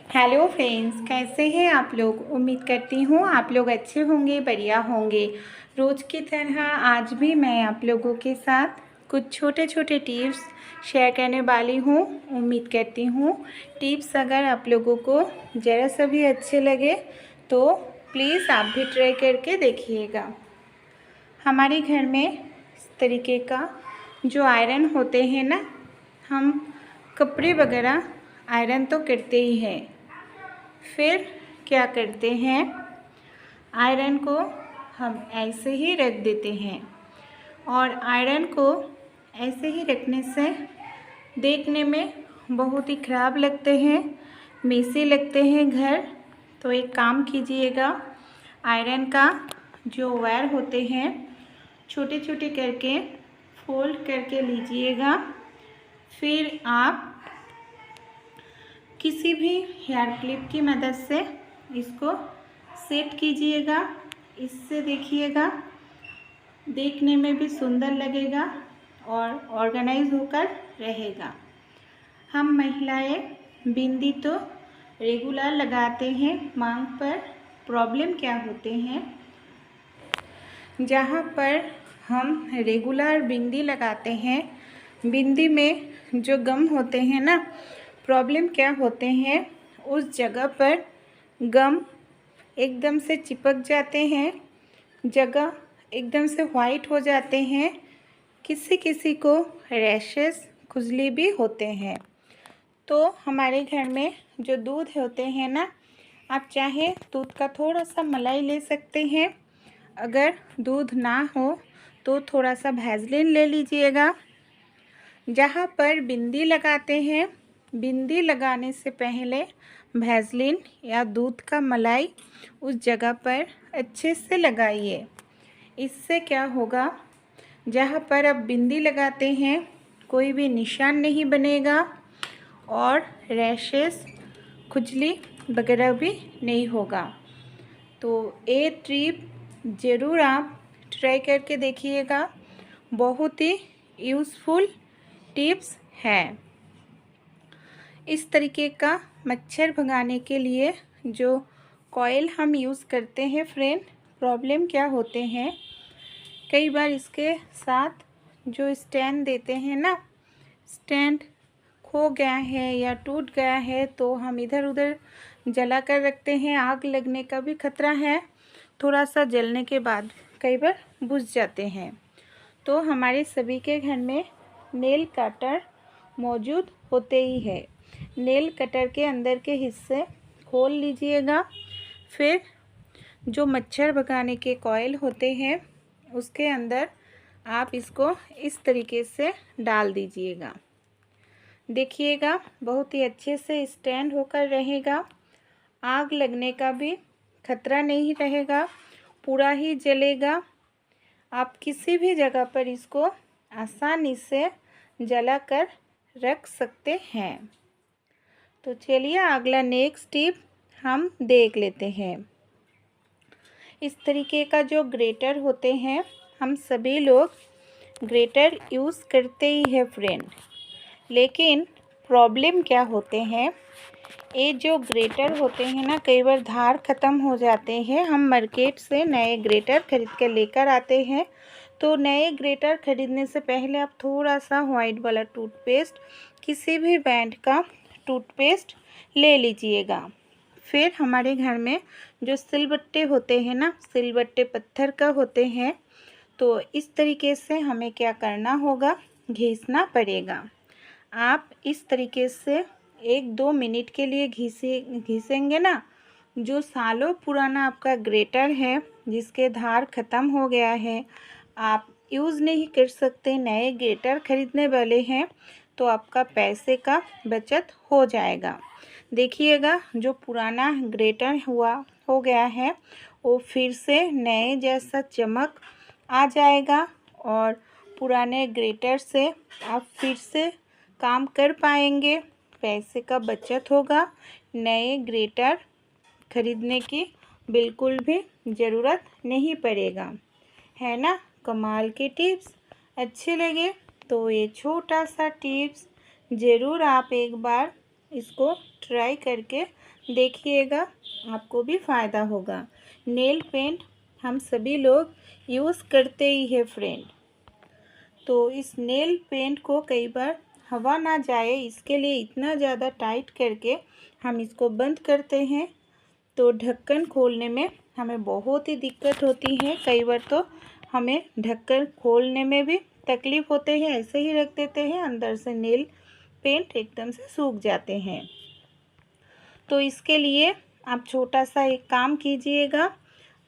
Hello friends, कैसे हैं आप लोग। उम्मीद करती हूँ आप लोग अच्छे होंगे, बढ़िया होंगे। रोज़ की तरह आज भी मैं आप लोगों के साथ कुछ छोटे छोटे टिप्स शेयर करने वाली हूँ। उम्मीद करती हूँ टिप्स अगर आप लोगों को ज़रा सा भी अच्छे लगे तो प्लीज़ आप भी ट्राई करके देखिएगा। हमारे घर में इस तरीके का जो आयरन होते हैं ना, हम कपड़े वगैरह आयरन तो करते ही हैं। फिर क्या करते हैं, आयरन को हम ऐसे ही रख देते हैं और आयरन को ऐसे ही रखने से देखने में बहुत ही ख़राब लगते हैं, मेसी लगते हैं घर। तो एक काम कीजिएगा, आयरन का जो वायर होते हैं छोटे छोटे करके फोल्ड करके लीजिएगा। फिर आप किसी भी हेयर क्लिप की मदद से इसको सेट कीजिएगा। इससे देखिएगा देखने में भी सुंदर लगेगा और ऑर्गेनाइज होकर रहेगा। हम महिलाएं बिंदी तो रेगुलर लगाते हैं। मांग पर प्रॉब्लम क्या होते हैं, जहाँ पर हम रेगुलर बिंदी लगाते हैं, बिंदी में जो गम होते हैं ना, प्रॉब्लम क्या होते हैं, उस जगह पर गम एकदम से चिपक जाते हैं, जगह एकदम से वाइट हो जाते हैं। किसी किसी को रैशेस, खुजली भी होते हैं। तो हमारे घर में जो दूध होते हैं ना, आप चाहे दूध का थोड़ा सा मलाई ले सकते हैं। अगर दूध ना हो तो थोड़ा सा वैसलीन ले लीजिएगा। जहाँ पर बिंदी लगाते हैं, बिंदी लगाने से पहले वैसलीन या दूध का मलाई उस जगह पर अच्छे से लगाइए। इससे क्या होगा, जहाँ पर आप बिंदी लगाते हैं कोई भी निशान नहीं बनेगा और रैशेस, खुजली वगैरह भी नहीं होगा। तो ये ट्रिप ज़रूर आप ट्राई करके देखिएगा, बहुत ही यूज़फुल टिप्स है। इस तरीके का मच्छर भगाने के लिए जो कॉइल हम यूज़ करते हैं फ्रेंड, प्रॉब्लम क्या होते हैं, कई बार इसके साथ जो स्टैंड देते हैं ना, स्टैंड खो गया है या टूट गया है तो हम इधर उधर जला कर रखते हैं। आग लगने का भी खतरा है, थोड़ा सा जलने के बाद कई बार बुझ जाते हैं। तो हमारे सभी के घर में नेल कटर मौजूद होते ही है। नेल कटर के अंदर के हिस्से खोल लीजिएगा। फिर जो मच्छर भगाने के कॉइल होते हैं उसके अंदर आप इसको इस तरीके से डाल दीजिएगा। देखिएगा बहुत ही अच्छे से स्टैंड होकर रहेगा, आग लगने का भी खतरा नहीं रहेगा, पूरा ही जलेगा। आप किसी भी जगह पर इसको आसानी से जलाकर रख सकते हैं। तो चलिए अगला नेक्स्ट टिप हम देख लेते हैं। इस तरीके का जो ग्रेटर होते हैं, हम सभी लोग ग्रेटर यूज़ करते ही है फ्रेंड, लेकिन प्रॉब्लम क्या होते हैं, ये जो ग्रेटर होते हैं ना, कई बार धार ख़त्म हो जाते हैं। हम मार्केट से नए ग्रेटर खरीद के लेकर आते हैं। तो नए ग्रेटर खरीदने से पहले आप थोड़ा सा वाइट वाला टूथपेस्ट, किसी भी ब्रांड का टूथपेस्ट ले लीजिएगा। फिर हमारे घर में जो सिलबट्टे होते हैं ना, सिलबट्टे पत्थर का होते हैं, तो इस तरीके से हमें क्या करना होगा, घिसना पड़ेगा। आप इस तरीके से 1-2 मिनट के लिए घिसेंगे ना, जो सालों पुराना आपका ग्रेटर है जिसके धार ख़त्म हो गया है, आप यूज़ नहीं कर सकते, नए ग्रेटर खरीदने वाले हैं, तो आपका पैसे का बचत हो जाएगा। देखिएगा जो पुराना ग्रेटर हो गया है वो फिर से नए जैसा चमक आ जाएगा और पुराने ग्रेटर से आप फिर से काम कर पाएंगे, पैसे का बचत होगा। नए ग्रेटर खरीदने की बिल्कुल भी ज़रूरत नहीं पड़ेगा, है ना। कमाल के टिप्स अच्छे लगे तो ये छोटा सा टिप्स ज़रूर आप एक बार इसको ट्राई करके देखिएगा, आपको भी फ़ायदा होगा। नेल पेंट हम सभी लोग यूज़ करते ही है फ्रेंड। तो इस नेल पेंट को कई बार हवा ना जाए इसके लिए इतना ज़्यादा टाइट करके हम इसको बंद करते हैं, तो ढक्कन खोलने में हमें बहुत ही दिक्कत होती है। कई बार तो हमें ढक्कन खोलने में भी तकलीफ़ होते हैं, ऐसे ही रख देते हैं, अंदर से नेल पेंट एकदम से सूख जाते हैं। तो इसके लिए आप छोटा सा एक काम कीजिएगा,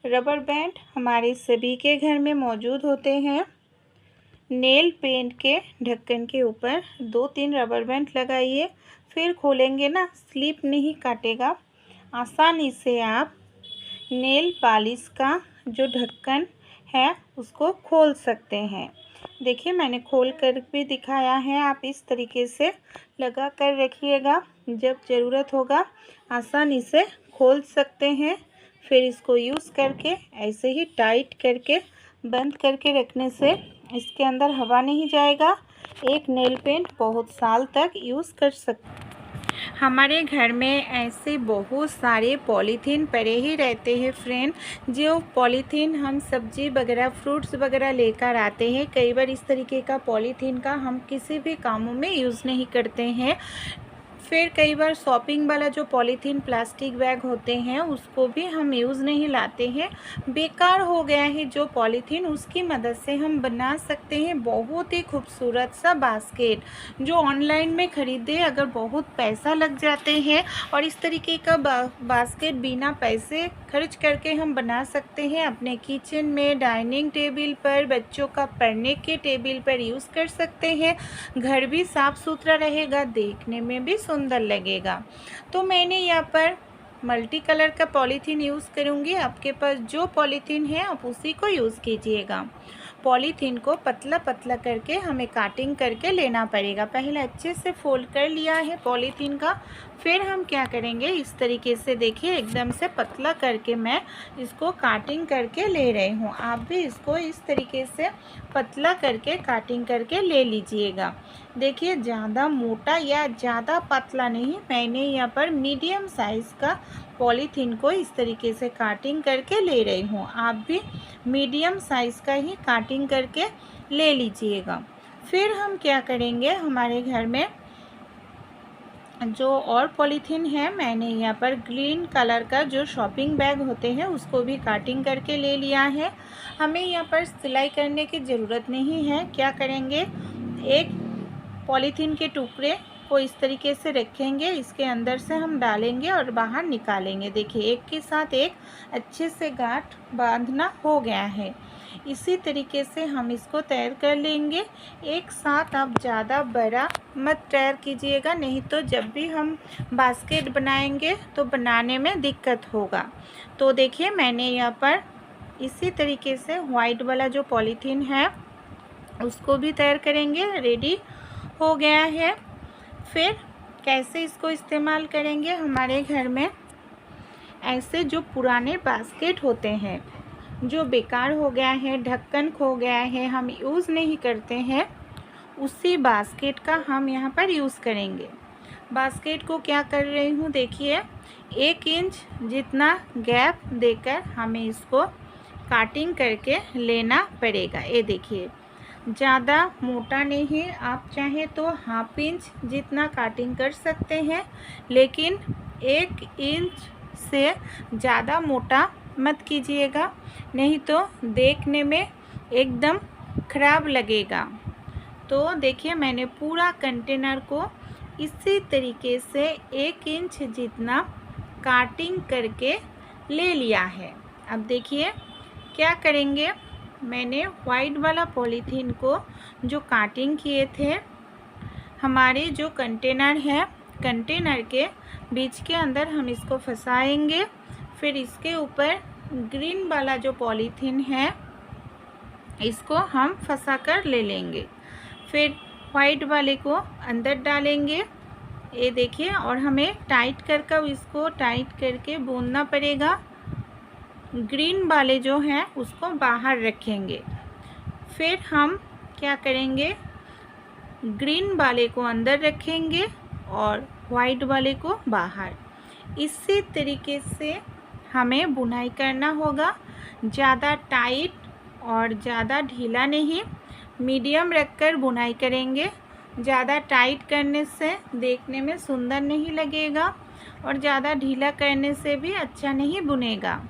रबर बैंड हमारे सभी के घर में मौजूद होते हैं। नेल पेंट के ढक्कन के ऊपर 2-3 रबर बैंड लगाइए, फिर खोलेंगे ना स्लिप नहीं काटेगा। आसानी से आप नेल पॉलिश का जो ढक्कन है उसको खोल सकते हैं। देखिए मैंने खोल कर भी दिखाया है, आप इस तरीके से लगा कर रखिएगा, जब ज़रूरत होगा आसानी से खोल सकते हैं। फिर इसको यूज़ करके ऐसे ही टाइट करके बंद करके रखने से इसके अंदर हवा नहीं जाएगा। एक नेल पेंट बहुत साल तक यूज़ कर सकते। हमारे घर में ऐसे बहुत सारे पॉलीथीन पड़े ही रहते हैं फ्रेंड। जो पॉलीथीन हम सब्जी वगैरह फ्रूट्स वगैरह लेकर आते हैं, कई बार इस तरीके का पॉलीथीन का हम किसी भी कामों में यूज़ नहीं करते हैं। फिर कई बार शॉपिंग वाला जो पॉलीथीन प्लास्टिक बैग होते हैं उसको भी हम यूज़ नहीं लाते हैं, बेकार हो गया है जो पॉलीथीन, उसकी मदद से हम बना सकते हैं बहुत ही खूबसूरत सा बास्केट, जो ऑनलाइन में ख़रीदे अगर बहुत पैसा लग जाते हैं, और इस तरीके का बास्केट बिना पैसे खर्च करके हम बना सकते हैं। अपने किचन में, डाइनिंग टेबल पर, बच्चों का पढ़ने के टेबल पर यूज़ कर सकते हैं। घर भी साफ़ सुथरा रहेगा, देखने में भी सुंदर लगेगा। तो मैंने यहाँ पर मल्टी कलर का पॉलीथीन यूज़ करूँगी। आपके पास जो पॉलीथीन है आप उसी को यूज़ कीजिएगा। पॉलीथीन को पतला पतला करके हमें काटिंग करके लेना पड़ेगा। पहले अच्छे से फोल्ड कर लिया है पॉलीथीन का, फिर हम क्या करेंगे इस तरीके से, देखिए एकदम से पतला करके मैं इसको काटिंग करके ले रही हूँ। आप भी इसको इस तरीके से पतला करके काटिंग करके ले लीजिएगा। देखिए ज़्यादा मोटा या ज़्यादा पतला नहीं, मैंने यहाँ पर मीडियम साइज़ का पॉलीथीन को इस तरीके से काटिंग करके ले रही हूँ। आप भी मीडियम साइज़ का ही काटिंग करके ले लीजिएगा। फिर हम क्या करेंगे, हमारे घर में जो और पॉलीथीन है, मैंने यहाँ पर ग्रीन कलर का जो शॉपिंग बैग होते हैं उसको भी काटिंग करके ले लिया है। हमें यहाँ पर सिलाई करने की ज़रूरत नहीं है। क्या करेंगे, एक पॉलीथीन के टुकड़े को इस तरीके से रखेंगे, इसके अंदर से हम डालेंगे और बाहर निकालेंगे। देखिए एक के साथ एक अच्छे से गांठ बांधना हो गया है। इसी तरीके से हम इसको तैयार कर लेंगे। एक साथ आप ज़्यादा बड़ा मत तैयार कीजिएगा, नहीं तो जब भी हम बास्केट बनाएंगे तो बनाने में दिक्कत होगा। तो देखिए मैंने यहाँ पर इसी तरीके से वाइट वाला जो पॉलीथीन है उसको भी तैयार करेंगे, रेडी हो गया है। फिर कैसे इसको इस्तेमाल करेंगे, हमारे घर में ऐसे जो पुराने बास्केट होते हैं जो बेकार हो गया है, ढक्कन खो गया है, हम यूज़ नहीं करते हैं, उसी बास्केट का हम यहाँ पर यूज़ करेंगे। बास्केट को क्या कर रही हूँ, देखिए 1 इंच जितना गैप देकर हमें इसको काटिंग करके लेना पड़ेगा। ये देखिए ज़्यादा मोटा नहीं, आप चाहें तो 1/2 इंच जितना काटिंग कर सकते हैं, लेकिन 1 इंच से ज़्यादा मोटा मत कीजिएगा, नहीं तो देखने में एकदम ख़राब लगेगा। तो देखिए मैंने पूरा कंटेनर को इसी तरीके से 1 इंच जितना काटिंग करके ले लिया है। अब देखिए क्या करेंगे, मैंने वाइट वाला पॉलीथीन को जो काटिंग किए थे, हमारे जो कंटेनर है, कंटेनर के बीच के अंदर हम इसको फंसाएंगे। फिर इसके ऊपर ग्रीन वाला जो पॉलीथीन है इसको हम फंसा कर ले लेंगे। फिर वाइट वाले को अंदर डालेंगे, ये देखिए, और हमें टाइट इसको टाइट करके बूंदना पड़ेगा। ग्रीन वाले जो हैं उसको बाहर रखेंगे। फिर हम क्या करेंगे, ग्रीन वाले को अंदर रखेंगे और वाइट वाले को बाहर। इसी तरीके से हमें बुनाई करना होगा, ज़्यादा टाइट और ज़्यादा ढीला नहीं, मीडियम रखकर बुनाई करेंगे। ज़्यादा टाइट करने से देखने में सुंदर नहीं लगेगा और ज़्यादा ढीला करने से भी अच्छा नहीं बुनेगा।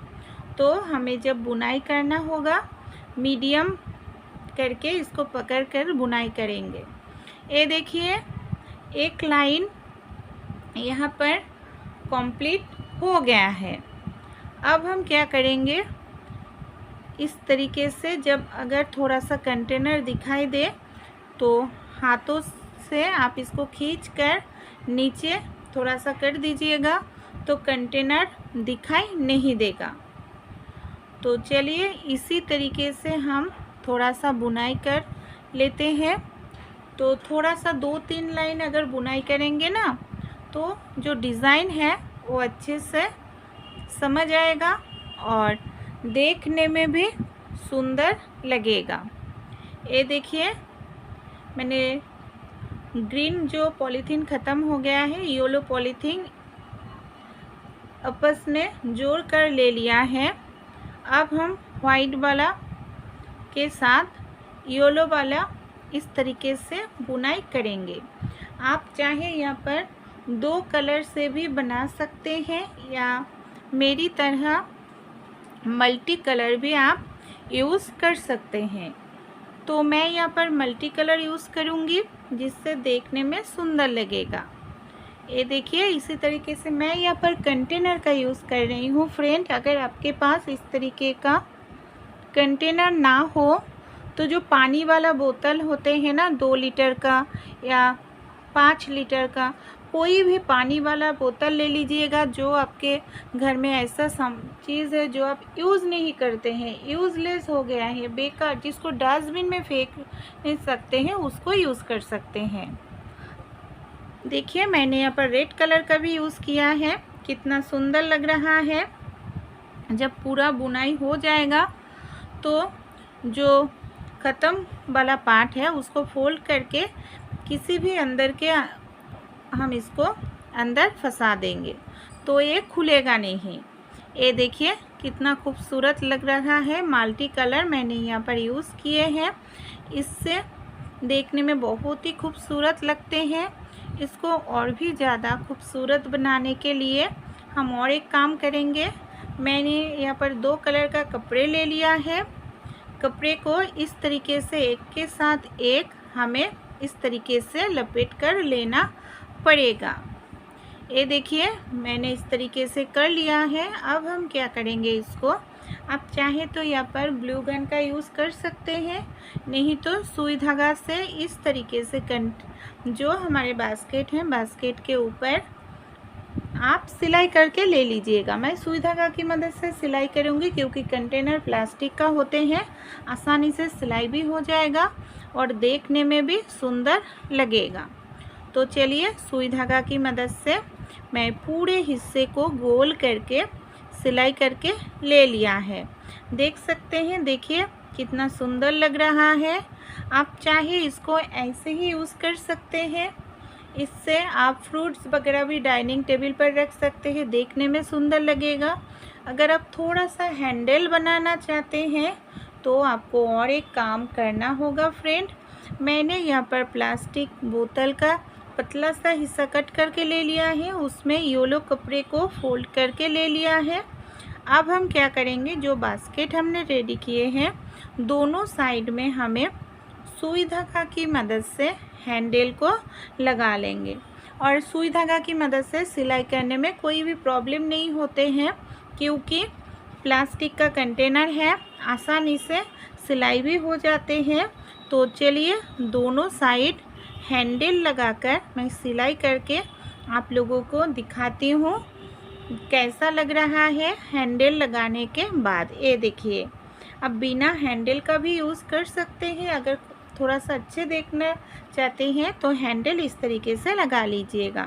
तो हमें जब बुनाई करना होगा मीडियम करके इसको पकड़कर बुनाई करेंगे। ये देखिए एक लाइन यहाँ पर कंप्लीट हो गया है। अब हम क्या करेंगे, इस तरीके से जब अगर थोड़ा सा कंटेनर दिखाई दे तो हाथों से आप इसको खींचकर नीचे थोड़ा सा कर दीजिएगा, तो कंटेनर दिखाई नहीं देगा। तो चलिए इसी तरीके से हम थोड़ा सा बुनाई कर लेते हैं। तो थोड़ा सा 2-3 लाइन अगर बुनाई करेंगे ना तो जो डिज़ाइन है वो अच्छे से समझ आएगा और देखने में भी सुंदर लगेगा। ये देखिए मैंने ग्रीन जो पॉलीथीन ख़त्म हो गया है, येलो पॉलीथीन आपस में जोड़ कर ले लिया है। अब हम वाइट वाला के साथ येलो वाला इस तरीके से बुनाई करेंगे। आप चाहे यहाँ पर 2 कलर से भी बना सकते हैं या मेरी तरह मल्टी कलर भी आप यूज़ कर सकते हैं। तो मैं यहाँ पर मल्टी कलर यूज़ करूँगी जिससे देखने में सुंदर लगेगा। ये देखिए इसी तरीके से मैं यहाँ पर कंटेनर का यूज़ कर रही हूँ फ्रेंड। अगर आपके पास इस तरीके का कंटेनर ना हो तो जो पानी वाला बोतल होते हैं ना 2 लीटर का या 5 लीटर का, कोई भी पानी वाला बोतल ले लीजिएगा जो आपके घर में ऐसा चीज़ है जो आप यूज़ नहीं करते हैं, यूज़लेस हो गया है, बेकार, जिसको डस्टबिन में फेंक नहीं सकते हैं, उसको यूज़ कर सकते हैं। देखिए मैंने यहाँ पर रेड कलर का भी यूज़ किया है, कितना सुंदर लग रहा है। जब पूरा बुनाई हो जाएगा तो जो ख़त्म वाला पार्ट है उसको फोल्ड करके किसी भी अंदर के हम इसको अंदर फंसा देंगे तो ये खुलेगा नहीं। ये देखिए कितना खूबसूरत लग रहा है। मल्टी कलर मैंने यहाँ पर यूज़ किए हैं, इससे देखने में बहुत ही खूबसूरत लगते हैं। इसको और भी ज़्यादा खूबसूरत बनाने के लिए हम और एक काम करेंगे। मैंने यहाँ पर 2 कलर का कपड़े ले लिया है। कपड़े को इस तरीके से एक के साथ एक हमें इस तरीके से लपेट कर लेना पड़ेगा। ये देखिए मैंने इस तरीके से कर लिया है। अब हम क्या करेंगे, इसको आप चाहे तो यहाँ पर ग्लू गन का यूज़ कर सकते हैं, नहीं तो सुई धागा से इस तरीके से जो हमारे बास्केट है, बास्केट के ऊपर आप सिलाई करके ले लीजिएगा। मैं सुई धागा की मदद से सिलाई करूँगी क्योंकि कंटेनर प्लास्टिक का होते हैं, आसानी से सिलाई भी हो जाएगा और देखने में भी सुंदर लगेगा। तो चलिए सुई धागा की मदद से मैं पूरे हिस्से को गोल करके सिलाई करके ले लिया है। देख सकते हैं, देखिए कितना सुंदर लग रहा है। आप चाहे इसको ऐसे ही यूज़ कर सकते हैं, इससे आप फ्रूट्स वगैरह भी डाइनिंग टेबल पर रख सकते हैं, देखने में सुंदर लगेगा। अगर आप थोड़ा सा हैंडल बनाना चाहते हैं तो आपको और एक काम करना होगा फ्रेंड। मैंने यहाँ पर प्लास्टिक बोतल का पतला सा हिस्सा कट करके ले लिया है, उसमें येलो कपड़े को फोल्ड करके ले लिया है। अब हम क्या करेंगे, जो बास्केट हमने रेडी किए हैं दोनों साइड में हमें सुई धागा की मदद से हैंडल को लगा लेंगे। और सुई धागा की मदद से सिलाई करने में कोई भी प्रॉब्लम नहीं होते हैं क्योंकि प्लास्टिक का कंटेनर है, आसानी से सिलाई भी हो जाते हैं। तो चलिए दोनों साइड हैंडल लगाकर मैं सिलाई करके आप लोगों को दिखाती हूँ कैसा लग रहा है हैंडल लगाने के बाद। ये देखिए, अब बिना हैंडल का भी यूज़ कर सकते हैं। अगर थोड़ा सा अच्छे देखना चाहते हैं तो हैंडल इस तरीके से लगा लीजिएगा।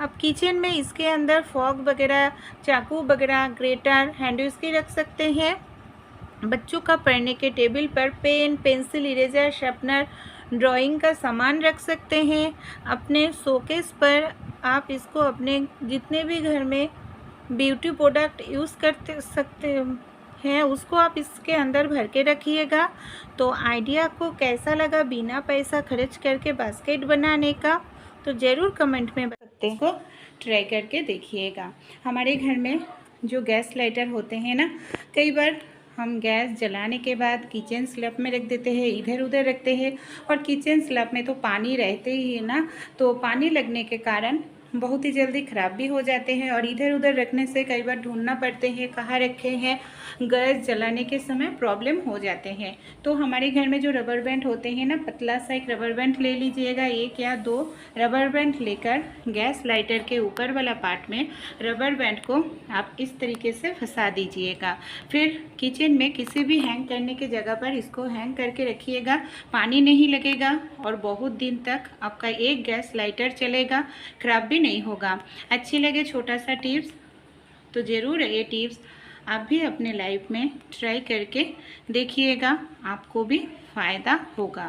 अब किचन में इसके अंदर फॉग वगैरह, चाकू वगैरह, ग्रेटर, हैंड विस्की रख सकते हैं। बच्चों का पढ़ने के टेबल पर pen, pencil, eraser, sharpener, drawing का सामान रख सकते हैं। अपने शोकेस पर आप इसको अपने जितने भी घर में ब्यूटी प्रोडक्ट यूज़ करते सकते हैं उसको आप इसके अंदर भर के रखिएगा। तो आइडिया को कैसा लगा बिना पैसा खर्च करके बास्केट बनाने का, तो ज़रूर कमेंट में बताते हैं, को ट्राई करके देखिएगा। हमारे घर में जो गैस लाइटर होते हैं ना, कई बार हम गैस जलाने के बाद किचन स्लैब में रख देते हैं, इधर उधर रखते हैं, और किचन स्लैब में तो पानी रहते ही है ना, तो पानी लगने के कारण बहुत ही जल्दी ख़राब भी हो जाते हैं, और इधर उधर रखने से कई बार ढूंढना पड़ते हैं कहाँ रखे हैं, गैस जलाने के समय प्रॉब्लम हो जाते हैं। तो हमारे घर में जो रबर बैंड होते हैं ना, पतला सा एक रबर बैंड ले लीजिएगा, 1 या 2 रबर बैंड लेकर गैस लाइटर के ऊपर वाला पार्ट में रबर बैंड को आप इस तरीके से फंसा दीजिएगा। फिर किचन में किसी भी हैंग करने की जगह पर इसको हैंग करके रखिएगा, पानी नहीं लगेगा और बहुत दिन तक आपका एक गैस लाइटर चलेगा, ख़राब भी नहीं होगा। अच्छी लगे छोटा सा टिप्स तो ज़रूर ये टिप्स आप भी अपने लाइफ में ट्राई करके देखिएगा, आपको भी फ़ायदा होगा।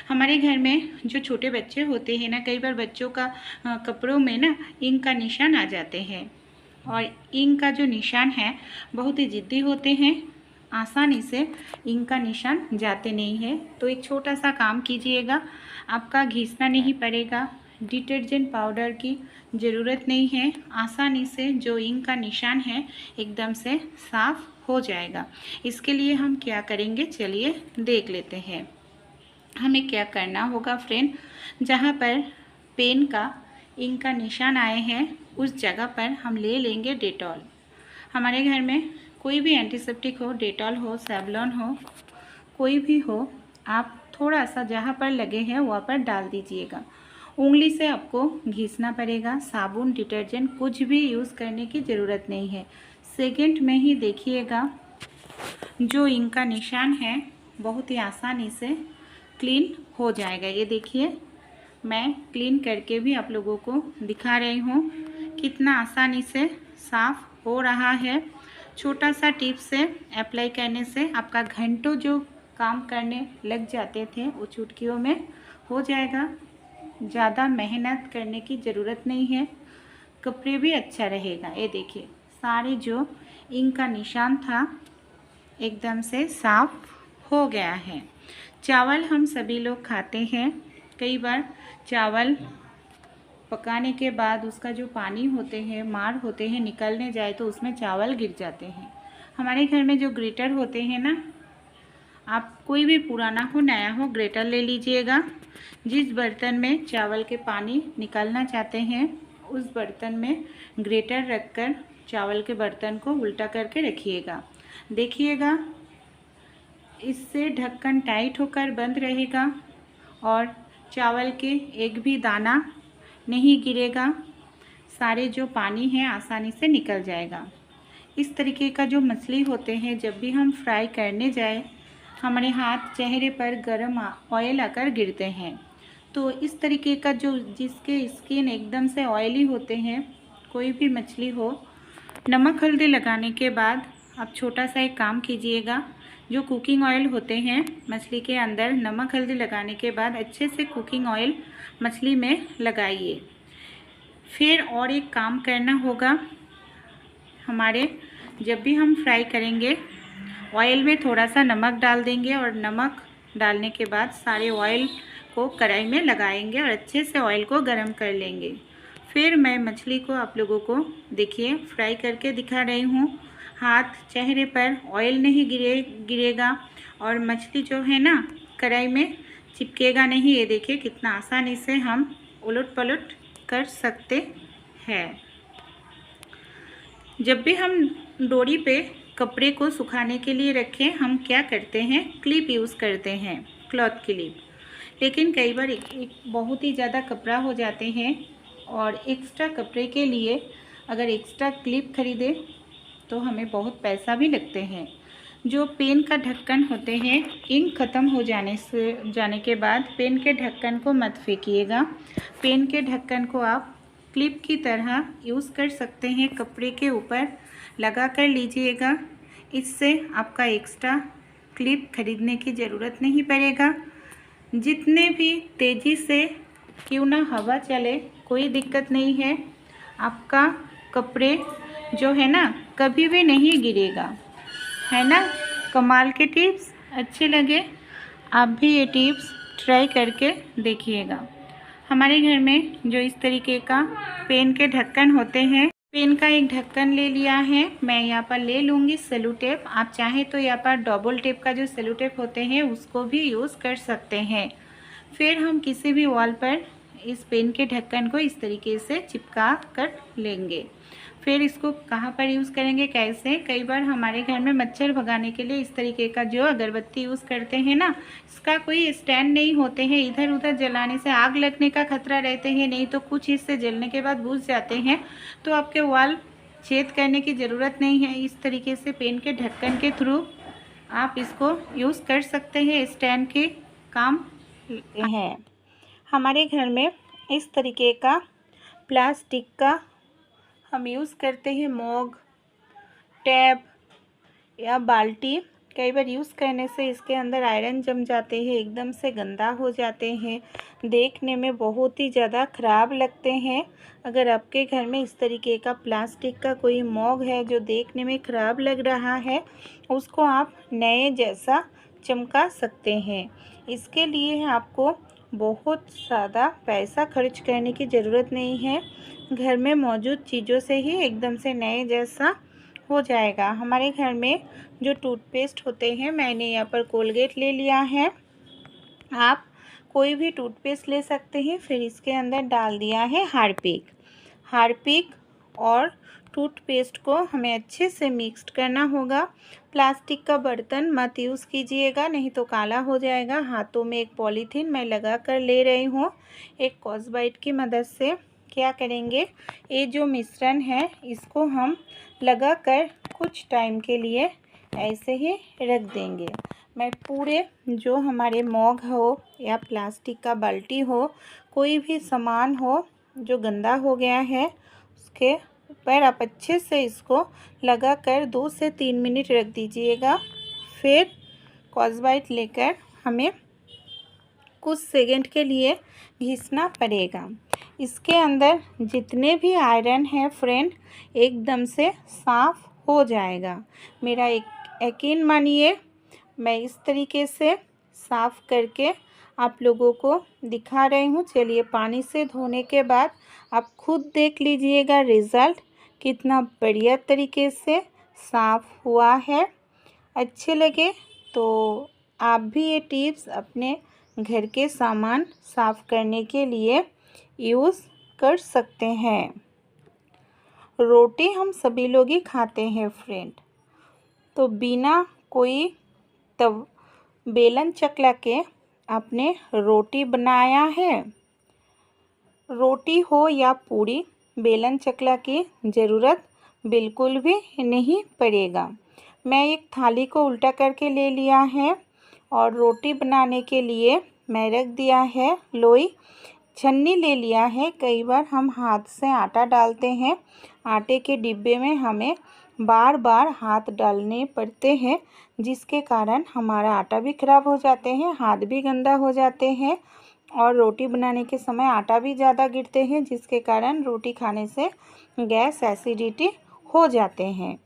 हमारे घर में जो छोटे बच्चे होते हैं ना, कई बार बच्चों का कपड़ों में ना इंक का निशान आ जाते हैं, और इंक का जो निशान है बहुत ही ज़िद्दी होते हैं, आसानी से इंक का निशान जाते नहीं है। तो एक छोटा सा काम कीजिएगा, आपका घिसना नहीं पड़ेगा, डिटर्जेंट पाउडर की ज़रूरत नहीं है, आसानी से जो इंक का निशान है एकदम से साफ़ हो जाएगा। इसके लिए हम क्या करेंगे, चलिए देख लेते हैं। हमें क्या करना होगा फ्रेंड, जहाँ पर पेन का इंक का निशान आए हैं उस जगह पर हम ले लेंगे डेटॉल। हमारे घर में कोई भी एंटीसेप्टिक हो, डेटॉल हो, सेवलॉन हो, कोई भी हो, आप थोड़ा सा जहाँ पर लगे हैं वहाँ पर डाल दीजिएगा। उंगली से आपको घिसना पड़ेगा, साबुन डिटर्जेंट कुछ भी यूज़ करने की ज़रूरत नहीं है। सेकंड में ही देखिएगा जो इंक का निशान है बहुत ही आसानी से क्लीन हो जाएगा। ये देखिए, मैं क्लीन करके भी आप लोगों को दिखा रही हूँ कितना आसानी से साफ़ हो रहा है। छोटा सा टिप से अप्लाई करने से आपका घंटों जो काम करने लग जाते थे वो चुटकियों में हो जाएगा। ज़्यादा मेहनत करने की ज़रूरत नहीं है, कपड़े भी अच्छा रहेगा। ये देखिए, सारे जो इंक का निशान था एकदम से साफ़ हो गया है। चावल हम सभी लोग खाते हैं, कई बार चावल पकाने के बाद उसका जो पानी होते हैं, मार होते हैं, निकलने जाए तो उसमें चावल गिर जाते हैं। हमारे घर में जो ग्रेटर होते हैं ना, आप कोई भी पुराना हो नया हो ग्रेटर ले लीजिएगा। जिस बर्तन में चावल के पानी निकालना चाहते हैं उस बर्तन में ग्रेटर रखकर चावल के बर्तन को उल्टा करके रखिएगा। देखिएगा, इससे ढक्कन टाइट होकर बंद रहेगा और चावल के एक भी दाना नहीं गिरेगा, सारे जो पानी है आसानी से निकल जाएगा। इस तरीके का जो मछली होते हैं, जब भी हम फ्राई करने जाए हमारे हाथ चेहरे पर गर्म ऑयल आकर गिरते हैं। तो इस तरीके का जो जिसके स्किन एकदम से ऑयली होते हैं, कोई भी मछली हो, नमक हल्दी लगाने के बाद आप छोटा सा एक काम कीजिएगा, जो कुकिंग ऑयल होते हैं मछली के अंदर नमक हल्दी लगाने के बाद अच्छे से कुकिंग ऑयल मछली में लगाइए। फिर और एक काम करना होगा, हमारे जब भी हम फ्राई करेंगे ऑयल में थोड़ा सा नमक डाल देंगे और नमक डालने के बाद सारे ऑयल को कढ़ाई में लगाएंगे और अच्छे से ऑयल को गरम कर लेंगे। फिर मैं मछली को आप लोगों को देखिए फ्राई करके दिखा रही हूँ। हाथ चेहरे पर ऑयल नहीं गिरेगा और मछली जो है ना कढ़ाई में चिपकेगा नहीं। ये देखिए कितना आसानी से हम उलट पलट कर सकते हैं। जब भी हम डोरी पे कपड़े को सुखाने के लिए रखें, हम क्या करते हैं, क्लिप यूज़ करते हैं, क्लॉथ क्लिप। लेकिन कई बार एक बहुत ही ज़्यादा कपड़ा हो जाते हैं और एक्स्ट्रा कपड़े के लिए अगर एक्स्ट्रा क्लिप खरीदे तो हमें बहुत पैसा भी लगते हैं। जो पेन का ढक्कन होते हैं, इंक ख़त्म हो जाने के बाद पेन के ढक्कन को मत फेंकिएगा। पेन के ढक्कन को आप क्लिप की तरह यूज़ कर सकते हैं, कपड़े के ऊपर लगा कर लीजिएगा। इससे आपका एक्स्ट्रा क्लिप खरीदने की ज़रूरत नहीं पड़ेगा। जितने भी तेज़ी से क्यों ना हवा चले, कोई दिक्कत नहीं है। आपका कपड़े जो है ना कभी भी नहीं गिरेगा, है ना। कमाल के टिप्स अच्छे लगे, आप भी ये टिप्स ट्राई करके देखिएगा। हमारे घर में जो इस तरीके का पेन के ढक्कन होते हैं, पेन का एक ढक्कन ले लिया है। मैं यहाँ पर ले लूँगी सेलो टेप। आप चाहें तो यहाँ पर डबल टेप का जो सेलो टेप होते हैं उसको भी यूज़ कर सकते हैं। फिर हम किसी भी वॉल पर इस पेन के ढक्कन को इस तरीके से चिपका कर लेंगे। फिर इसको कहाँ पर यूज़ करेंगे, कैसे, कई बार हमारे घर में मच्छर भगाने के लिए इस तरीके का जो अगरबत्ती यूज़ करते हैं ना, इसका कोई स्टैंड नहीं होते हैं। इधर उधर जलाने से आग लगने का खतरा रहते हैं, नहीं तो कुछ हिस्से जलने के बाद बुझ जाते हैं, तो आपके वॉल छेद करने की ज़रूरत नहीं है। इस तरीके से पेन के ढक्कन के थ्रू आप इसको यूज़ कर सकते हैं, स्टैंड के काम है। हमारे घर में इस तरीके का प्लास्टिक का हम यूज़ करते हैं मग, टैब या बाल्टी। कई बार यूज़ करने से इसके अंदर आयरन जम जाते हैं, एकदम से गंदा हो जाते हैं, देखने में बहुत ही ज़्यादा ख़राब लगते हैं। अगर आपके घर में इस तरीके का प्लास्टिक का कोई मग है जो देखने में ख़राब लग रहा है, उसको आप नए जैसा चमका सकते हैं। इसके लिए आपको बहुत ज़्यादा पैसा खर्च करने की ज़रूरत नहीं है, घर में मौजूद चीज़ों से ही एकदम से नए जैसा हो जाएगा। हमारे घर में जो टूथपेस्ट होते हैं, मैंने यहाँ पर कोलगेट ले लिया है, आप कोई भी टूथपेस्ट ले सकते हैं। फिर इसके अंदर डाल दिया है हार्पिक और टूथपेस्ट को हमें अच्छे से मिक्स करना होगा। प्लास्टिक का बर्तन मत यूज़ कीजिएगा, नहीं तो काला हो जाएगा। हाथों में एक पॉलीथीन मैं लगा कर ले रही हूँ। एक कॉस्बाइट की मदद से क्या करेंगे, ये जो मिश्रण है इसको हम लगा कर कुछ टाइम के लिए ऐसे ही रख देंगे। मैं पूरे जो हमारे मग हो या प्लास्टिक का बाल्टी हो, कोई भी सामान हो जो गंदा हो गया है, उसके ऊपर आप अच्छे से इसको लगा कर 2 से 3 मिनट रख दीजिएगा। फिर कॉस्बाइट लेकर हमें कुछ सेकंड के लिए घिसना पड़ेगा। इसके अंदर जितने भी आयरन है फ्रेंड, एकदम से साफ़ हो जाएगा। मेरा यकीन मानिए, मैं इस तरीके से साफ़ करके आप लोगों को दिखा रही हूँ। चलिए, पानी से धोने के बाद आप खुद देख लीजिएगा रिज़ल्ट कितना बढ़िया तरीके से साफ़ हुआ है। अच्छे लगे तो आप भी ये टिप्स अपने घर के सामान साफ़ करने के लिए यूज़ कर सकते हैं। रोटी हम सभी लोग ही खाते हैं फ्रेंड, तो बिना कोई तब बेलन चकला के आपने रोटी बनाया है, रोटी हो या पूरी, बेलन चकला की ज़रूरत बिल्कुल भी नहीं पड़ेगा। मैं एक थाली को उल्टा करके ले लिया है और रोटी बनाने के लिए मैं रख दिया है लोई। छन्नी ले लिया है। कई बार हम हाथ से आटा डालते हैं, आटे के डिब्बे में हमें बार बार हाथ डालने पड़ते हैं, जिसके कारण हमारा आटा भी ख़राब हो जाते हैं, हाथ भी गंदा हो जाते हैं और रोटी बनाने के समय आटा भी ज़्यादा गिरते हैं, जिसके कारण रोटी खाने से गैस एसिडिटी हो जाते हैं।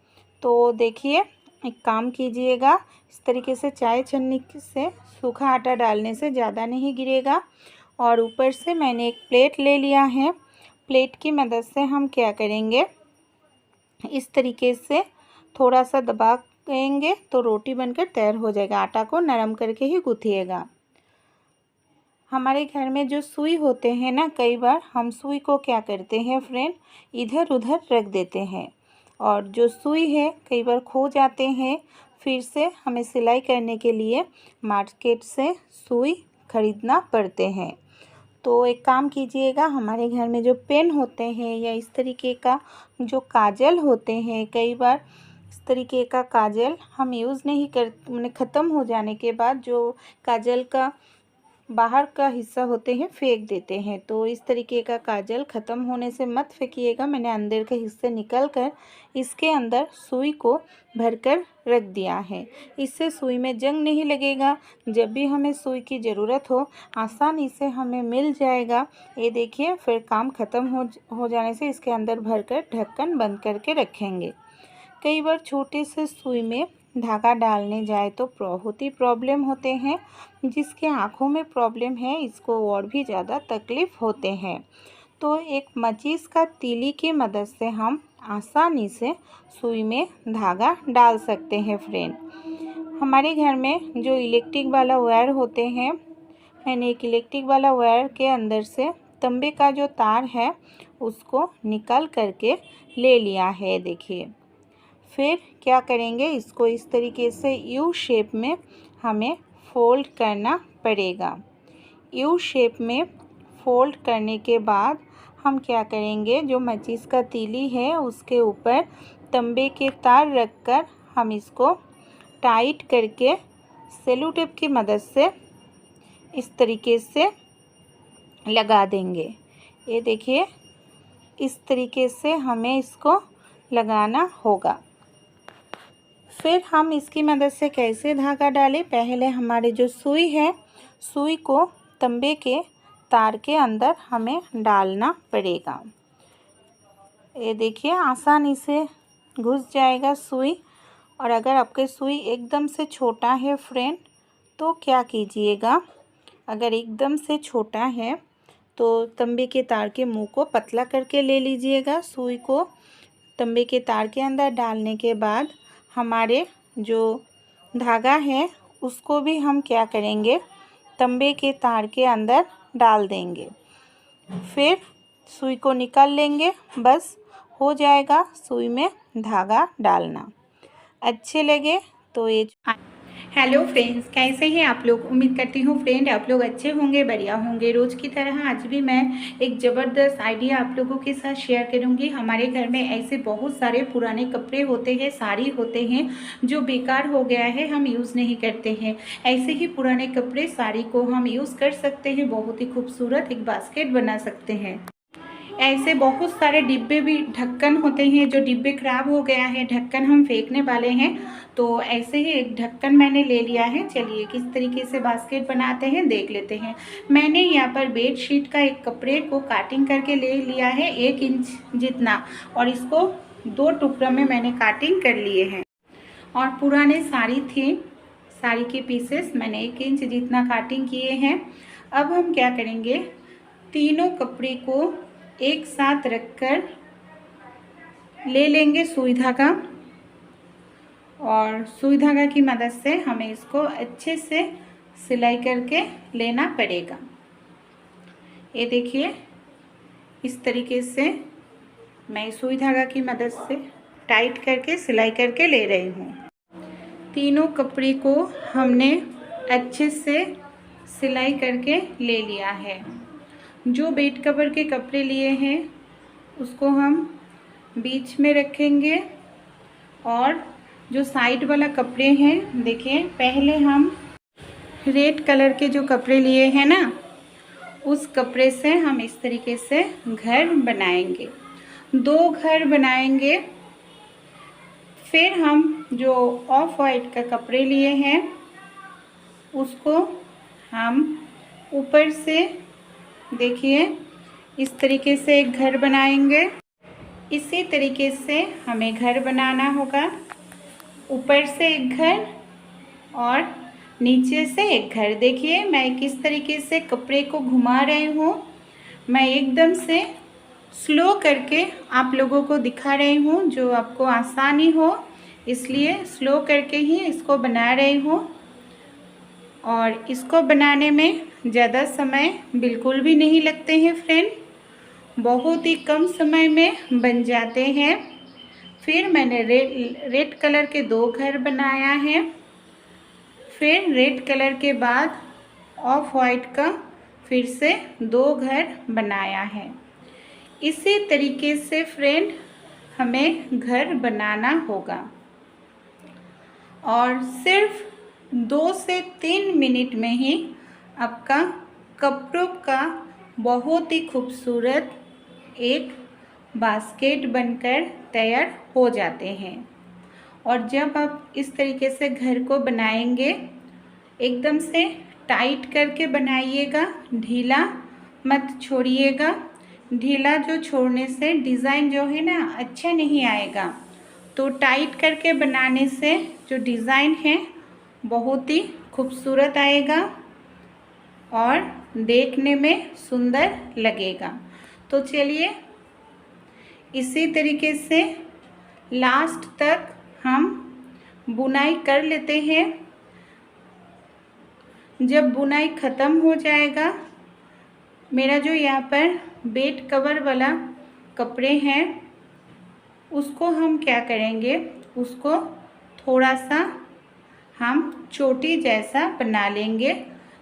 तो देखिए, एक काम कीजिएगा, इस तरीके से चाय छन्नी से सूखा आटा डालने से ज़्यादा नहीं गिरेगा। और ऊपर से मैंने एक प्लेट ले लिया है। प्लेट की मदद से हम क्या करेंगे, इस तरीके से थोड़ा सा दबाएंगे तो रोटी बनकर तैयार हो जाएगा। आटा को नरम करके ही गूँथिएगा। हमारे घर में जो सुई होते हैं ना, कई बार हम सुई को क्या करते हैं फ्रेंड, इधर उधर रख देते हैं और जो सुई है कई बार खो जाते हैं। फिर से हमें सिलाई करने के लिए मार्केट से सुई खरीदना पड़ते हैं। तो एक काम कीजिएगा, हमारे घर में जो पेन होते हैं या इस तरीके का जो काजल होते हैं, कई बार इस तरीके का काजल हम यूज़ नहीं कर, ख़त्म हो जाने के बाद जो काजल का बाहर का हिस्सा होते हैं फेंक देते हैं। तो इस तरीके का काजल ख़त्म होने से मत फेंकिएगा। मैंने अंदर के हिस्से निकल कर इसके अंदर सुई को भरकर रख दिया है। इससे सुई में जंग नहीं लगेगा। जब भी हमें सुई की ज़रूरत हो आसानी से हमें मिल जाएगा। ये देखिए, फिर काम ख़त्म हो जाने से इसके अंदर भरकर ढक्कन बंद करके रखेंगे। कई बार छोटे से सुई में धागा डालने जाए तो बहुत ही प्रॉब्लम होते हैं। जिसके आँखों में प्रॉब्लम है इसको और भी ज़्यादा तकलीफ़ होते हैं। तो एक माचिस का तीली की मदद से हम आसानी से सुई में धागा डाल सकते हैं फ्रेंड। हमारे घर में जो इलेक्ट्रिक वाला वायर होते हैं, मैंने एक इलेक्ट्रिक वाला वायर के अंदर से तंबे का जो तार है उसको निकाल करके ले लिया है। देखिए, फिर क्या करेंगे, इसको इस तरीके से यू शेप में हमें फोल्ड करना पड़ेगा। यू शेप में फोल्ड करने के बाद हम क्या करेंगे, जो माचिस का तीली है उसके ऊपर तंबे के तार रखकर हम इसको टाइट करके सेलो टेप की मदद से इस तरीके से लगा देंगे। ये देखिए, इस तरीके से हमें इसको लगाना होगा। फिर हम इसकी मदद से कैसे धागा डालें, पहले हमारे जो सुई है सुई को तंबे के तार के अंदर हमें डालना पड़ेगा। ये देखिए, आसानी से घुस जाएगा सुई। और अगर आपके सुई एकदम से छोटा है फ्रेंड तो क्या कीजिएगा, अगर एकदम से छोटा है तो तंबे के तार के मुंह को पतला करके ले लीजिएगा। सुई को तंबे के तार के अंदर डालने के बाद हमारे जो धागा है उसको भी हम क्या करेंगे, तंबे के तार के अंदर डाल देंगे। फिर सुई को निकाल लेंगे, बस हो जाएगा सुई में धागा डालना। अच्छे लगे तो ये हेलो फ्रेंड्स, कैसे हैं आप लोग। उम्मीद करती हूँ फ्रेंड आप लोग अच्छे होंगे, बढ़िया होंगे। रोज़ की तरह आज भी मैं एक ज़बरदस्त आइडिया आप लोगों के साथ शेयर करूँगी। हमारे घर में ऐसे बहुत सारे पुराने कपड़े होते हैं, साड़ी होते हैं जो बेकार हो गया है, हम यूज़ नहीं करते हैं। ऐसे ही पुराने कपड़े साड़ी को हम यूज़ कर सकते हैं, बहुत ही खूबसूरत एक बास्केट बना सकते हैं। ऐसे बहुत सारे डिब्बे भी ढक्कन होते हैं, जो डिब्बे ख़राब हो गया है ढक्कन हम फेंकने वाले हैं। तो ऐसे ही एक ढक्कन मैंने ले लिया है। चलिए किस तरीके से बास्केट बनाते हैं देख लेते हैं। मैंने यहाँ पर बेडशीट का एक कपड़े को काटिंग करके ले लिया है 1 इंच जितना, और इसको 2 टुकड़ों में मैंने काटिंग कर लिए हैं। और पुराने साड़ी थी, साड़ी के पीसेस मैंने 1 इंच जितना काटिंग किए हैं। अब हम क्या करेंगे, तीनों कपड़े को एक साथ रखकर ले लेंगे सुई धागा, और सुई धागा की मदद से हमें इसको अच्छे से सिलाई करके लेना पड़ेगा। ये देखिए, इस तरीके से मैं सुई धागा की मदद से टाइट करके सिलाई करके ले रही हूँ। तीनों कपड़े को हमने अच्छे से सिलाई करके ले लिया है। जो बेड कवर के कपड़े लिए हैं उसको हम बीच में रखेंगे, और जो साइड वाला कपड़े हैं, देखिए पहले हम रेड कलर के जो कपड़े लिए हैं ना, उस कपड़े से हम इस तरीके से घर बनाएंगे, 2 घर बनाएंगे। फिर हम जो ऑफ वाइट का कपड़े लिए हैं उसको हम ऊपर से देखिए इस तरीके से एक घर बनाएंगे। इसी तरीके से हमें घर बनाना होगा, ऊपर से एक घर और नीचे से एक घर। देखिए मैं किस तरीके से कपड़े को घुमा रही हूँ, मैं एकदम से स्लो करके आप लोगों को दिखा रही हूँ, जो आपको आसानी हो इसलिए स्लो करके ही इसको बना रही हूँ। और इसको बनाने में ज़्यादा समय बिल्कुल भी नहीं लगते हैं फ्रेंड, बहुत ही कम समय में बन जाते हैं। फिर मैंने रेड कलर के 2 घर बनाया है। फिर रेड कलर के बाद ऑफ वाइट का फिर से 2 घर बनाया है। इसी तरीके से फ्रेंड हमें घर बनाना होगा, और सिर्फ 2 से 3 मिनट में ही आपका कपड़ों का बहुत ही खूबसूरत एक बास्केट बनकर तैयार हो जाते हैं। और जब आप इस तरीके से घर को बनाएंगे, एकदम से टाइट करके बनाइएगा, ढीला मत छोड़िएगा। ढीला जो छोड़ने से डिज़ाइन जो है ना अच्छा नहीं आएगा। तो टाइट करके बनाने से जो डिज़ाइन है बहुत ही खूबसूरत आएगा और देखने में सुंदर लगेगा। तो चलिए इसी तरीके से लास्ट तक हम बुनाई कर लेते हैं। जब बुनाई ख़त्म हो जाएगा, मेरा जो यहाँ पर बेड कवर वाला कपड़े हैं उसको हम क्या करेंगे, उसको थोड़ा सा हम चोटी जैसा बना लेंगे।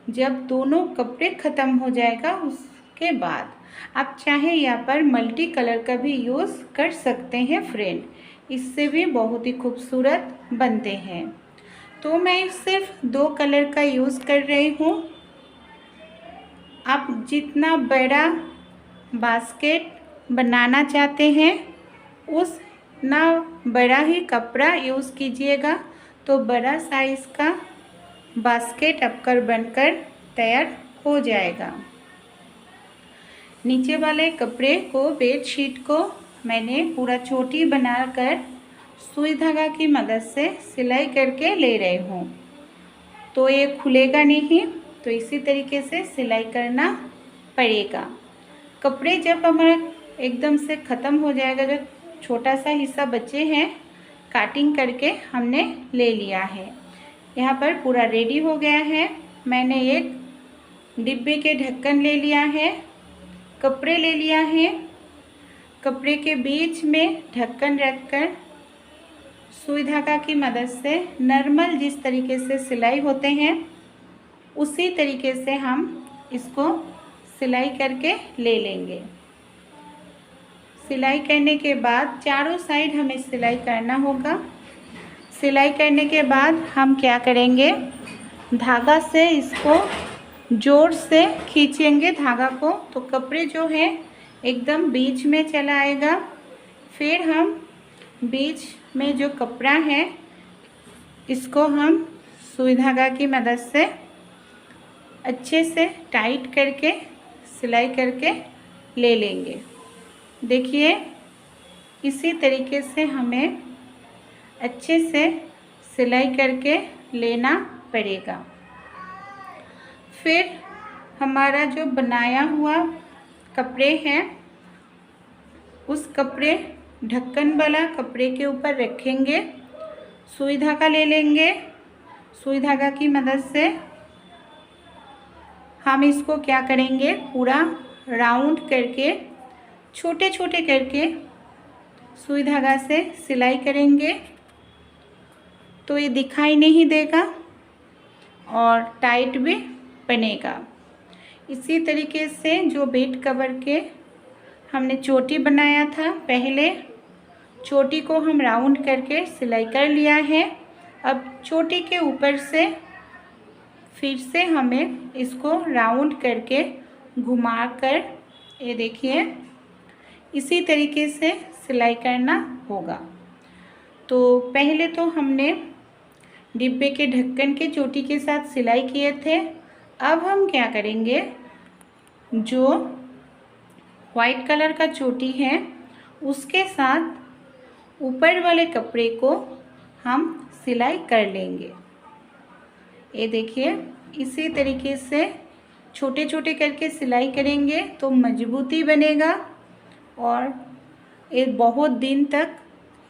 जब दोनों कपड़े ख़त्म हो जाएगा उसके बाद आप चाहे यहाँ पर मल्टी कलर का भी यूज़ कर सकते हैं फ्रेंड, इससे भी बहुत ही खूबसूरत बनते हैं। तो मैं सिर्फ 2 कलर का यूज़ कर रही हूँ। आप जितना बड़ा बास्केट बनाना चाहते हैं उतना बड़ा ही कपड़ा यूज़ कीजिएगा, तो बड़ा साइज़ का बास्केट आपका बनकर तैयार हो जाएगा। नीचे वाले कपड़े को, बेडशीट को मैंने पूरा चोटी बनाकर सुई धागा की मदद से सिलाई करके ले रही हूँ, तो ये खुलेगा नहीं, तो इसी तरीके से सिलाई करना पड़ेगा। कपड़े जब हमारा एकदम से ख़त्म हो जाएगा, जो छोटा सा हिस्सा बचे हैं काटिंग करके हमने ले लिया है, यहाँ पर पूरा रेडी हो गया है। मैंने एक डिब्बे के ढक्कन ले लिया है, कपड़े ले लिया है, कपड़े के बीच में ढक्कन रखकर सुई धागा की मदद से नॉर्मल जिस तरीके से सिलाई होते हैं उसी तरीके से हम इसको सिलाई करके ले लेंगे। सिलाई करने के बाद चारों साइड हमें सिलाई करना होगा। सिलाई करने के बाद हम क्या करेंगे, धागा से इसको जोर से खींचेंगे धागा को, तो कपड़े जो है एकदम बीच में चला आएगा। फिर हम बीच में जो कपड़ा है इसको हम सुई धागा की मदद से अच्छे से टाइट करके सिलाई करके ले लेंगे। देखिए इसी तरीके से हमें अच्छे से सिलाई करके लेना पड़ेगा। फिर हमारा जो बनाया हुआ कपड़े हैं उस कपड़े ढक्कन वाला कपड़े के ऊपर रखेंगे, सुई धागा ले लेंगे। सुई धागा की मदद से हम इसको क्या करेंगे, पूरा राउंड करके छोटे छोटे करके सुई धागा से सिलाई करेंगे, तो ये दिखाई नहीं देगा और टाइट भी बनेगा। इसी तरीके से जो बेड कवर के हमने चोटी बनाया था, पहले चोटी को हम राउंड करके सिलाई कर लिया है। अब चोटी के ऊपर से फिर से हमें इसको राउंड करके घुमाकर, ये देखिए इसी तरीके से सिलाई करना होगा। तो पहले तो हमने डिब्बे के ढक्कन के चोटी के साथ सिलाई किए थे। अब हम क्या करेंगे, जो वाइट कलर का चोटी है उसके साथ ऊपर वाले कपड़े को हम सिलाई कर लेंगे। ये देखिए इसी तरीके से छोटे छोटे करके सिलाई करेंगे तो मजबूती बनेगा और ये बहुत दिन तक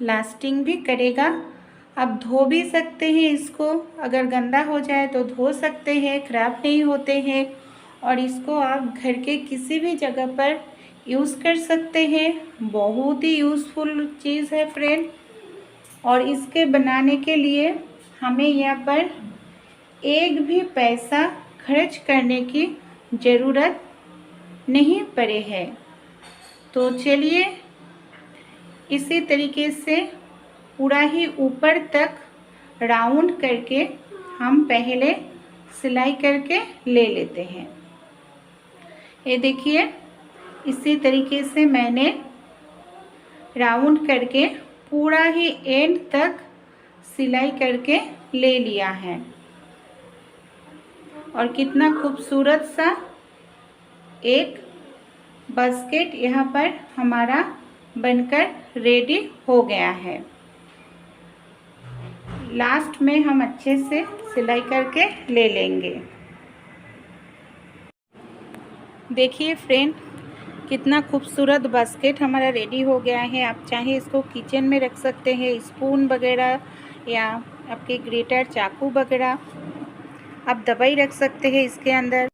लास्टिंग भी करेगा। आप धो भी सकते हैं इसको, अगर गंदा हो जाए तो धो सकते हैं, ख़राब नहीं होते हैं। और इसको आप घर के किसी भी जगह पर यूज़ कर सकते हैं, बहुत ही यूज़फुल चीज़ है फ्रेंड। और इसके बनाने के लिए हमें यहाँ पर एक भी पैसा खर्च करने की ज़रूरत नहीं पड़े है। तो चलिए इसी तरीके से पूरा ही ऊपर तक राउंड करके हम पहले सिलाई करके ले लेते हैं। ये देखिए, इसी तरीके से मैंने राउंड करके पूरा ही एंड तक सिलाई करके ले लिया है। और कितना खूबसूरत सा एक बास्केट यहाँ पर हमारा बनकर रेडी हो गया है। लास्ट में हम अच्छे से सिलाई करके ले लेंगे। देखिए फ्रेंड, कितना खूबसूरत बास्केट हमारा रेडी हो गया है। आप चाहे इसको किचन में रख सकते हैं, स्पून वगैरह या आपके ग्रेटर चाकू वगैरह आप दवाई रख सकते हैं इसके अंदर।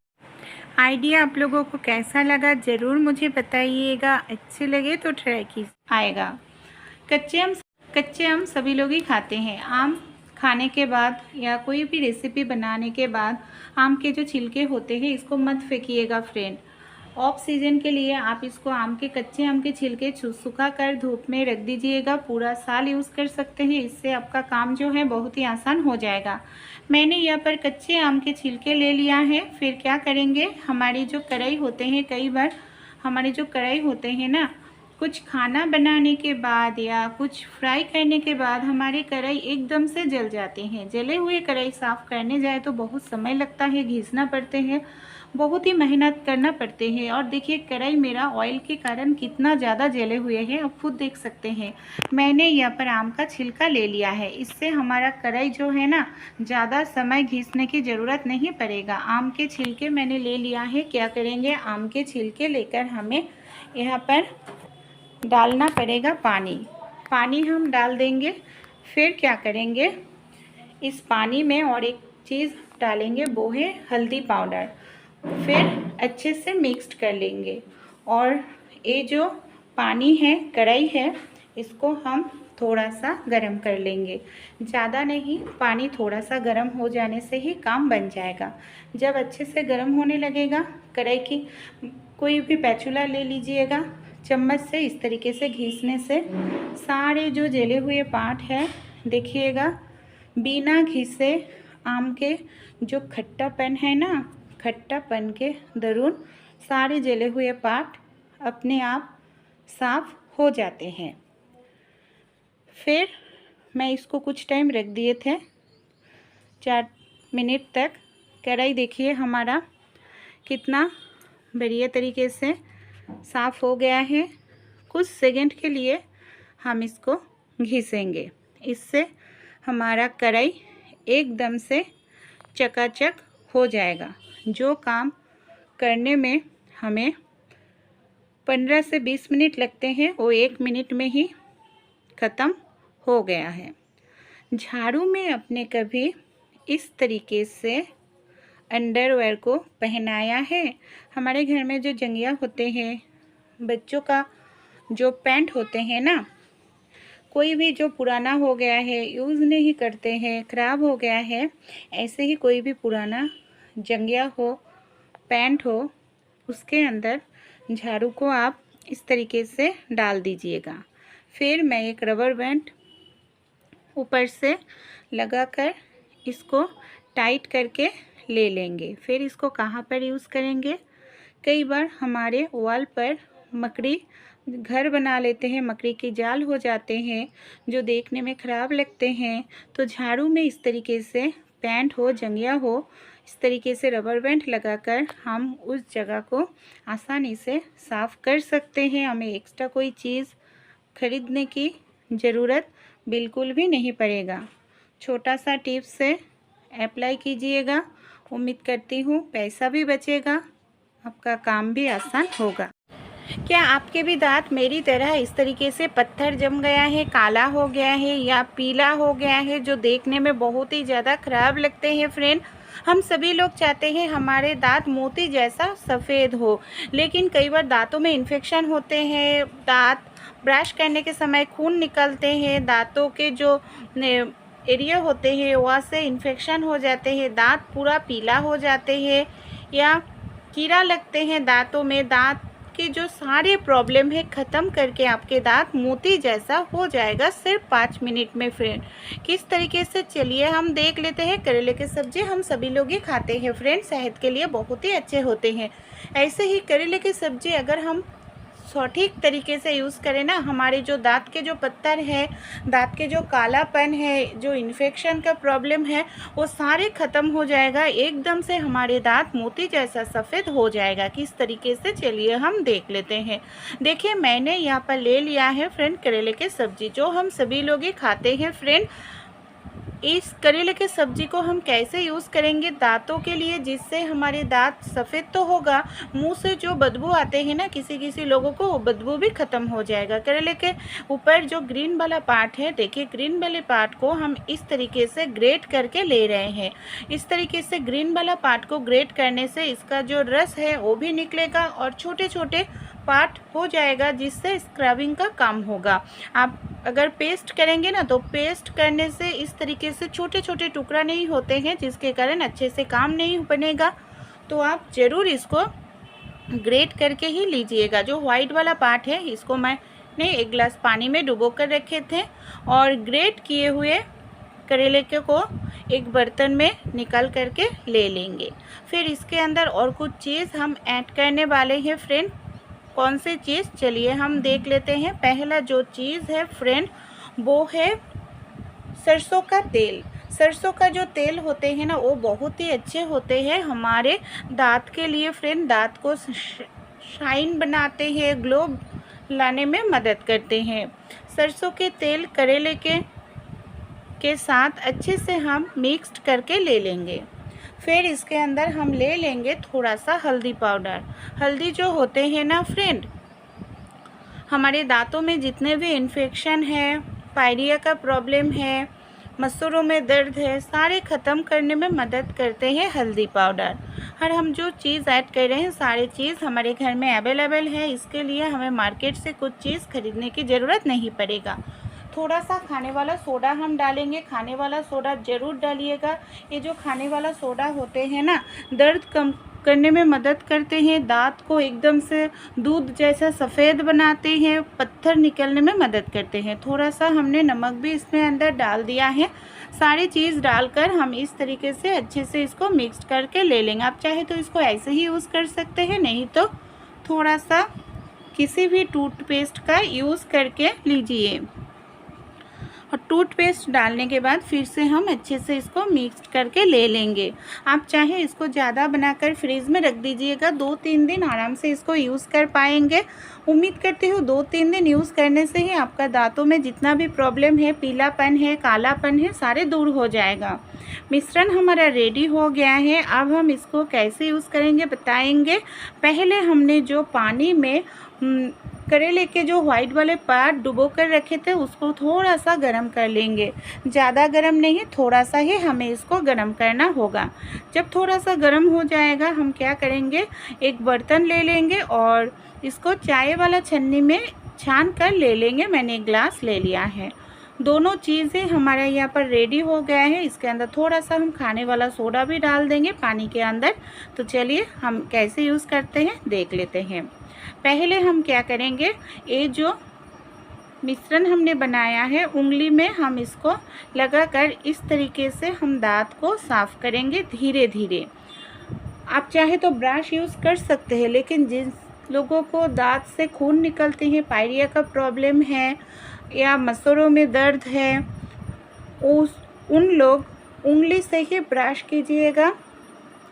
आइडिया आप लोगों को कैसा लगा ज़रूर मुझे बताइएगा। अच्छे लगे तो ट्राई की आएगा। कच्चे आम सभी लोग ही खाते हैं। आम खाने के बाद या कोई भी रेसिपी बनाने के बाद आम के जो छिलके होते हैं इसको मत फेंकिएगा फ्रेंड। ऑफ सीजन के लिए आप इसको कच्चे आम के छिलके सुखा कर धूप में रख दीजिएगा। पूरा साल यूज़ कर सकते हैं। इससे आपका काम जो है बहुत ही आसान हो जाएगा। मैंने यहाँ पर कच्चे आम के छिलके ले लिया है। फिर क्या करेंगे, हमारी जो कढ़ाई होते हैं, कई बार हमारे जो कढ़ाई होते हैं ना, कुछ खाना बनाने के बाद या कुछ फ्राई करने के बाद हमारे कढ़ाई एकदम से जल जाते हैं। जले हुए कढ़ाई साफ़ करने जाए तो बहुत समय लगता है, घिसना पड़ते हैं, बहुत ही मेहनत करना पड़ते हैं। और देखिए कढ़ाई मेरा ऑयल के कारण कितना ज़्यादा जले हुए हैं, आप खुद देख सकते हैं। मैंने यहाँ पर आम का छिलका ले लिया है। इससे हमारा कढ़ाई जो है ना, ज़्यादा समय घिसने की ज़रूरत नहीं पड़ेगा। आम के छिलके मैंने ले लिया है। क्या करेंगे, आम के छिलके लेकर हमें यहाँ पर डालना पड़ेगा पानी हम डाल देंगे। फिर क्या करेंगे, इस पानी में और एक चीज़ डालेंगे, वो है हल्दी पाउडर। फिर अच्छे से मिक्स्ड कर लेंगे। और ये जो पानी है, कढ़ाई है, इसको हम थोड़ा सा गरम कर लेंगे। ज़्यादा नहीं, पानी थोड़ा सा गरम हो जाने से ही काम बन जाएगा। जब अच्छे से गरम होने लगेगा, कढ़ाई की कोई भी पैचूला ले लीजिएगा, चम्मच से इस तरीके से घिसने से सारे जो जले हुए पार्ट है, देखिएगा बिना घिसे आम के जो खट्टापन है ना, खट्टापन के दरुन सारे जले हुए पार्ट अपने आप साफ हो जाते हैं। फिर मैं इसको कुछ टाइम रख दिए थे, 4 मिनट तक। कढ़ाई देखिए हमारा कितना बढ़िया तरीके से साफ़ हो गया है। कुछ सेकंड के लिए हम इसको घिसेंगे। इससे हमारा कढ़ाई एकदम से चकाचक हो जाएगा। जो काम करने में हमें 15 से 20 मिनट लगते हैं, वो 1 मिनट में ही ख़त्म हो गया है। झाड़ू में अपने कभी इस तरीके से अंडरवेयर को पहनाया है? हमारे घर में जो जंघिया होते हैं, बच्चों का जो पैंट होते हैं ना, कोई भी जो पुराना हो गया है, यूज़ नहीं करते हैं, ख़राब हो गया है, ऐसे ही कोई भी पुराना जंघिया हो, पैंट हो, उसके अंदर झाड़ू को आप इस तरीके से डाल दीजिएगा। फिर मैं एक रबर बैंड ऊपर से लगाकर इसको टाइट करके ले लेंगे। फिर इसको कहाँ पर यूज़ करेंगे, कई बार हमारे वॉल पर मकड़ी घर बना लेते हैं, मकड़ी के जाल हो जाते हैं जो देखने में ख़राब लगते हैं। तो झाड़ू में इस तरीके से पैंट हो, जंघिया हो, इस तरीके से रबर बैंड लगाकर हम उस जगह को आसानी से साफ़ कर सकते हैं। हमें एक्स्ट्रा कोई चीज़ खरीदने की ज़रूरत बिल्कुल भी नहीं पड़ेगा। छोटा सा टिप्स से अप्लाई कीजिएगा। उम्मीद करती हूँ पैसा भी बचेगा, आपका काम भी आसान होगा। क्या आपके भी दांत मेरी तरह इस तरीके से पत्थर जम गया है, काला हो गया है या पीला हो गया है, जो देखने में बहुत ही ज़्यादा ख़राब लगते हैं फ्रेंड? हम सभी लोग चाहते हैं हमारे दांत मोती जैसा सफ़ेद हो, लेकिन कई बार दांतों में इन्फेक्शन होते हैं, दांत ब्रश करने के समय खून निकलते हैं, दांतों के जो एरिया होते हैं वहाँ से इन्फेक्शन हो जाते हैं, दांत पूरा पीला हो जाते हैं या कीड़ा लगते हैं दांतों में, दांत आपके जो सारे प्रॉब्लम है ख़त्म करके आपके दांत मोती जैसा हो जाएगा सिर्फ 5 मिनट में फ्रेंड। किस तरीके से चलिए हम देख लेते हैं। करेले की सब्ज़ी हम सभी लोग ही खाते हैं फ्रेंड, सेहत के लिए बहुत ही अच्छे होते हैं। ऐसे ही करेले की सब्ज़ी अगर हम सटीक तरीके से यूज़ करें ना, हमारे जो दांत के जो पत्थर है, दांत के जो कालापन है, जो इन्फेक्शन का प्रॉब्लम है, वो सारे ख़त्म हो जाएगा। एकदम से हमारे दांत मोती जैसा सफ़ेद हो जाएगा। किस तरीके से चलिए हम देख लेते हैं। देखिए मैंने यहाँ पर ले लिया है फ्रेंड करेले की सब्ज़ी, जो हम सभी लोग ही खाते हैं फ्रेंड। इस करेले के सब्ज़ी को हम कैसे यूज़ करेंगे दांतों के लिए, जिससे हमारे दांत सफ़ेद तो होगा, मुंह से जो बदबू आते हैं ना किसी किसी लोगों को, वो बदबू भी ख़त्म हो जाएगा। करेले के ऊपर जो ग्रीन वाला पार्ट है, देखिए ग्रीन वाले पार्ट को हम इस तरीके से ग्रेट करके ले रहे हैं। इस तरीके से ग्रीन वाला पार्ट को ग्रेट करने से इसका जो रस है वो भी निकलेगा और छोटे छोटे पार्ट हो जाएगा, जिससे स्क्रबिंग का काम होगा। आप अगर पेस्ट करेंगे ना, तो पेस्ट करने से इस तरीके से छोटे छोटे टुकड़ा नहीं होते हैं, जिसके कारण अच्छे से काम नहीं बनेगा। तो आप ज़रूर इसको ग्रेट करके ही लीजिएगा। जो वाइट वाला पार्ट है, इसको मैंने 1 गिलास पानी में डुबो कर रखे थे और ग्रेट किए हुए करेले को एक बर्तन में निकाल करके ले लेंगे। फिर इसके अंदर और कुछ चीज़ हम ऐड करने वाले हैं फ्रेंड। कौन सी चीज़, चलिए हम देख लेते हैं। पहला जो चीज़ है फ्रेंड, वो है सरसों का तेल। सरसों का जो तेल होते हैं ना, वो बहुत ही अच्छे होते हैं हमारे दांत के लिए फ्रेंड। दांत को शाइन बनाते हैं, ग्लो लाने में मदद करते हैं। सरसों के तेल करेले के साथ अच्छे से हम मिक्स करके ले लेंगे। फिर इसके अंदर हम ले लेंगे थोड़ा सा हल्दी पाउडर। हल्दी जो होते हैं ना फ्रेंड, हमारे दांतों में जितने भी इन्फेक्शन है, पायरिया का प्रॉब्लम है, मसूरों में दर्द है, सारे ख़त्म करने में मदद करते हैं हल्दी पाउडर। और हम जो चीज़ ऐड कर रहे हैं, सारी चीज़ हमारे घर में अवेलेबल है। इसके लिए हमें मार्केट से कुछ चीज़ खरीदने की ज़रूरत नहीं पड़ेगा। थोड़ा सा खाने वाला सोडा हम डालेंगे। खाने वाला सोडा ज़रूर डालिएगा। ये जो खाने वाला सोडा होते हैं ना, दर्द कम करने में मदद करते हैं, दांत को एकदम से दूध जैसा सफ़ेद बनाते हैं, पत्थर निकलने में मदद करते हैं। थोड़ा सा हमने नमक भी इसमें अंदर डाल दिया है। सारी चीज़ डालकर हम इस तरीके से अच्छे से इसको मिक्स करके ले लेंगे। आप चाहे तो इसको ऐसे ही यूज़ कर सकते हैं, नहीं तो थोड़ा सा किसी भी टूथपेस्ट का यूज़ करके लीजिए। और टूथपेस्ट डालने के बाद फिर से हम अच्छे से इसको मिक्स करके ले लेंगे। आप चाहे इसको ज़्यादा बनाकर फ्रीज़ में रख दीजिएगा, 2-3 दिन आराम से इसको यूज़ कर पाएंगे। उम्मीद करती हूँ 2-3 दिन यूज़ करने से ही आपका दांतों में जितना भी प्रॉब्लम है, पीलापन है, कालापन है, सारे दूर हो जाएगा। मिश्रण हमारा रेडी हो गया है। अब हम इसको कैसे यूज़ करेंगे बताएंगे। पहले हमने जो पानी में करेले के जो वाइट वाले पार्ट डुबो कर रखे थे, उसको थोड़ा सा गर्म कर लेंगे। ज़्यादा गर्म नहीं, थोड़ा सा ही हमें इसको गर्म करना होगा। जब थोड़ा सा गर्म हो जाएगा, हम क्या करेंगे, एक बर्तन ले लेंगे और इसको चाय वाला छन्नी में छान कर ले लेंगे। मैंने 1 गिलास ले लिया है। दोनों चीज़ें हमारे यहाँ पर रेडी हो गया है। इसके अंदर थोड़ा सा हम खाने वाला सोडा भी डाल देंगे पानी के अंदर। तो चलिए हम कैसे यूज़ करते हैं देख लेते हैं। पहले हम क्या करेंगे, ये जो मिश्रण हमने बनाया है, उंगली में हम इसको लगाकर इस तरीके से हम दांत को साफ़ करेंगे धीरे धीरे। आप चाहे तो ब्रश यूज़ कर सकते हैं, लेकिन जिन लोगों को दांत से खून निकलते हैं, पायरिया का प्रॉब्लम है या मसूरों में दर्द है, उन लोग उंगली से ही ब्रश कीजिएगा।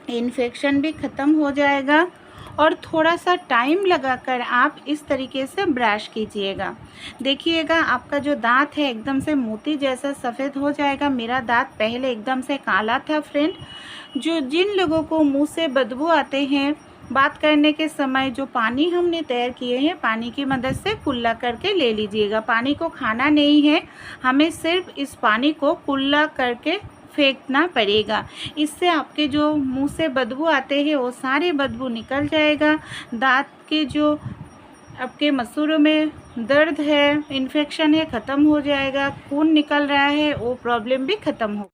इन्फेक्शन भी ख़त्म हो जाएगा। और थोड़ा सा टाइम लगाकर आप इस तरीके से ब्रश कीजिएगा। देखिएगा आपका जो दांत है एकदम से मोती जैसा सफ़ेद हो जाएगा। मेरा दांत पहले एकदम से काला था फ्रेंड। जिन लोगों को मुंह से बदबू आते हैं, बात करने के समय जो पानी हमने तैयार किए हैं, पानी की मदद से कुल्ला करके ले लीजिएगा। पानी को खाना नहीं है, हमें सिर्फ इस पानी को कुल्ला करके फेंकना पड़ेगा। इससे आपके जो मुंह से बदबू आते हैं, वो सारे बदबू निकल जाएगा। दांत के जो आपके मसूरों में दर्द है, इन्फेक्शन है, ख़त्म हो जाएगा। खून निकल रहा है, वो प्रॉब्लम भी ख़त्म हो।